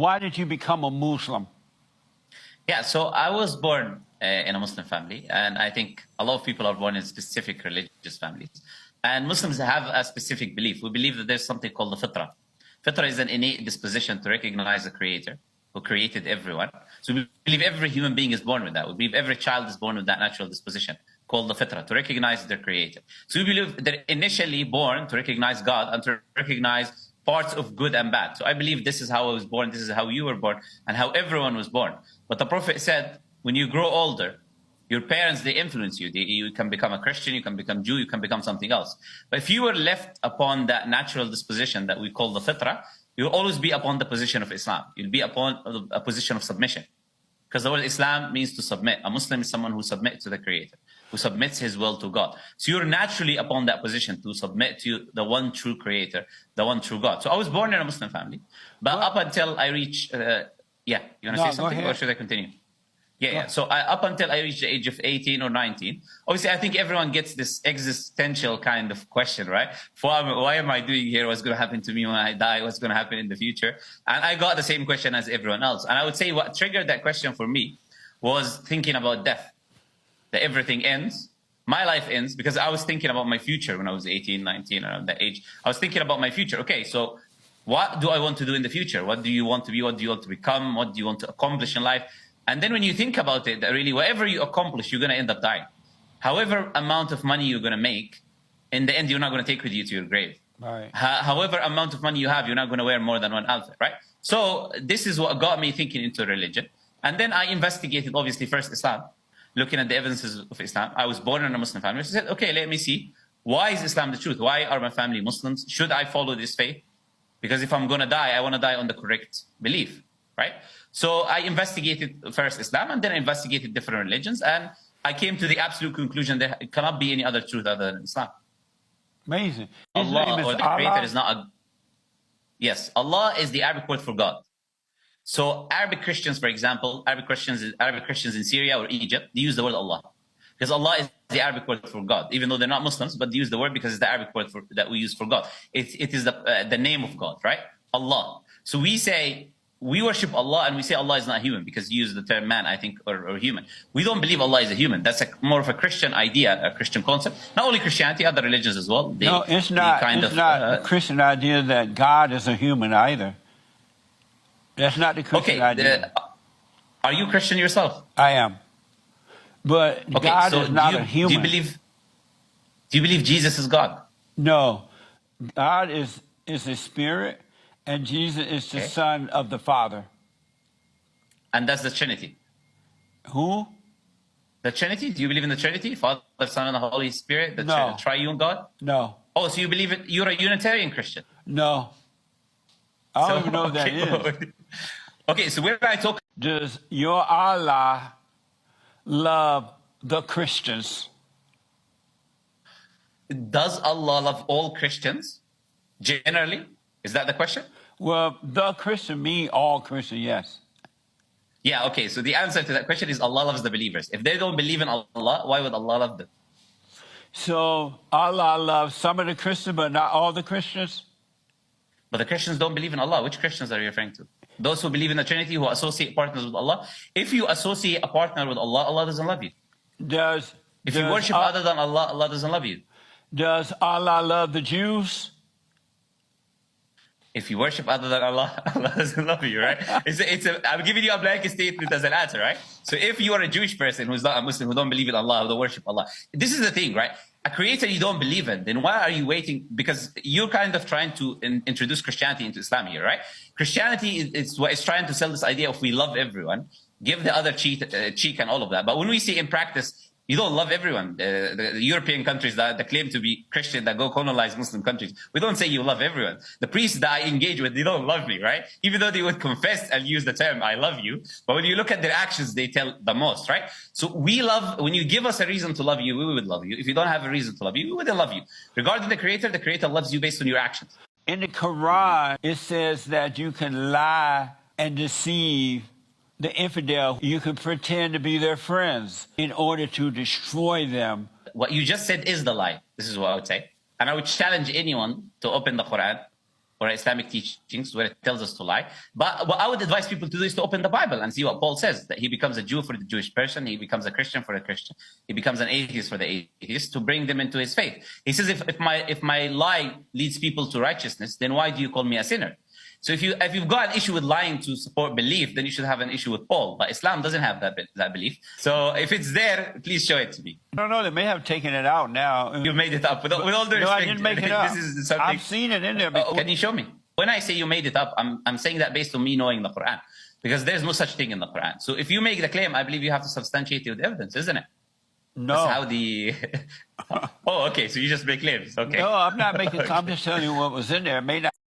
why did you become a Muslim? Yeah, so I was born in a Muslim family, and I think a lot of people are born in specific religious families. And Muslims have a specific belief. We believe that there's something called the fitra. Fitra is an innate disposition to recognize the Creator who created everyone. So we believe every human being is born with that. We believe every child is born with that natural disposition called the fitra, to recognize their Creator. So we believe they're initially born to recognize God and to recognize parts of good and bad. So I believe this is how I was born, this is how you were born, and how everyone was born. But the Prophet said, when you grow older, your parents, they influence you. You can become a Christian, you can become Jew, you can become something else. But if you were left upon that natural disposition that we call the fitra, you'll always be upon the position of Islam. You'll be upon a position of submission. Because the word Islam means to submit. A Muslim is someone who submits to the Creator, who submits his will to God. So you're naturally upon that position to submit to the one true Creator, the one true God. So I was born in a Muslim family, but up until I reach, yeah, you want to say something or should I continue? Yeah. So up until I reached the age of 18 or 19, obviously I think everyone gets this existential kind of question, right? Why am I doing here? What's going to happen to me when I die? What's going to happen in the future? And I got the same question as everyone else. And I would say what triggered that question for me was thinking about death, that everything ends. My life ends because I was thinking about my future when I was 18, 19, around that age. I was thinking about my future. Okay, so what do I want to do in the future? What do you want to be? What do you want to become? What do you want to accomplish in life? And then when you think about it, that really whatever you accomplish, you're going to end up dying. However amount of money you're going to make, in the end, you're not going to take with you to your grave. Right. However amount of money you have, you're not going to wear more than one outfit, right? So this is what got me thinking into religion. And then I investigated, obviously, first Islam, looking at the evidences of Islam. I was born in a Muslim family. So I said, okay, let me see. Why is Islam the truth? Why are my family Muslims? Should I follow this faith? Because if I'm going to die, I want to die on the correct belief, right? So I investigated first Islam and then I investigated different religions, and I came to the absolute conclusion there cannot be any other truth other than Islam. Amazing. Allah or the Creator is not a... Yes, Allah is the Arabic word for God. So Arabic Christians, for example, Arabic Christians in Syria or Egypt, they use the word Allah. Because Allah is the Arabic word for God, even though they're not Muslims, but they use the word because it's the Arabic word that we use for God. It is the name of God, right? Allah. So we say, we worship Allah and we say Allah is not human because you use the term man, I think, or human. We don't believe Allah is a human. That's more of a Christian idea, a Christian concept. Not only Christianity, other religions as well. No, it's not a Christian idea that God is a human either. That's not the Christian idea. Are you Christian yourself? I am. But God is not a human. Do you believe Jesus is God? No. God is a spirit, and Jesus is the Son of the Father. And that's the Trinity. Who? The Trinity? Do you believe in the Trinity? Father, Son, and the Holy Spirit? The triune God? No. Oh, so you believe it? You're a Unitarian Christian? No. I don't even know what that is. Okay, so where I talk... Does your Allah love the Christians? Does Allah love all Christians? Generally? Is that the question? Well, the Christian mean all Christian, yes. Yeah, okay. So the answer to that question is Allah loves the believers. If they don't believe in Allah, why would Allah love them? So Allah loves some of the Christians, but not all the Christians? But the Christians don't believe in Allah. Which Christians are you referring to? Those who believe in the Trinity, who associate partners with Allah. If you associate a partner with Allah, Allah doesn't love you. If you worship other than Allah, Allah doesn't love you. Does Allah love the Jews? If you worship other than Allah, Allah doesn't love you, right? I'm giving you a blanket statement as an answer, right? So if you are a Jewish person who's not a Muslim, who don't believe in Allah, who don't worship Allah, this is the thing, right? A creator you don't believe in, then why are you waiting? Because you're kind of trying to introduce Christianity into Islam here, right? Christianity is what is trying to sell this idea of we love everyone, give the other cheek and all of that. But when we see in practice, you don't love everyone. The European countries that claim to be Christian, that go colonize Muslim countries, we don't say you love everyone. The priests that I engage with, they don't love me, right? Even though they would confess and use the term, I love you. But when you look at their actions, they tell the most, right? So we love, when you give us a reason to love you, we would love you. If you don't have a reason to love you, we wouldn't love you. Regarding the Creator loves you based on your actions. In the Quran, it says that you can lie and deceive the infidel. You can pretend to be their friends in order to destroy them. What you just said is the lie. This is what I would say. And I would challenge anyone to open the Quran or Islamic teachings where it tells us to lie. But what I would advise people to do is to open the Bible and see what Paul says, that he becomes a Jew for the Jewish person, he becomes a Christian for a Christian, he becomes an atheist for the atheist, to bring them into his faith. He says, if my lie leads people to righteousness, then why do you call me a sinner? So if you've got an issue with lying to support belief, then you should have an issue with Paul. But Islam doesn't have that belief. So if it's there, please show it to me. I don't know. They may have taken it out now. You made it up. With all the respect, No, I didn't make it up. This is something... I've seen it in there before. Can you show me? When I say you made it up, I'm saying that based on me knowing the Quran. Because there's no such thing in the Quran. So if you make the claim, I believe you have to substantiate it with evidence, isn't it? No. That's how the... Oh, okay. So you just make claims. Okay. No, I'm not making. I'm just telling you what was in there. It may not.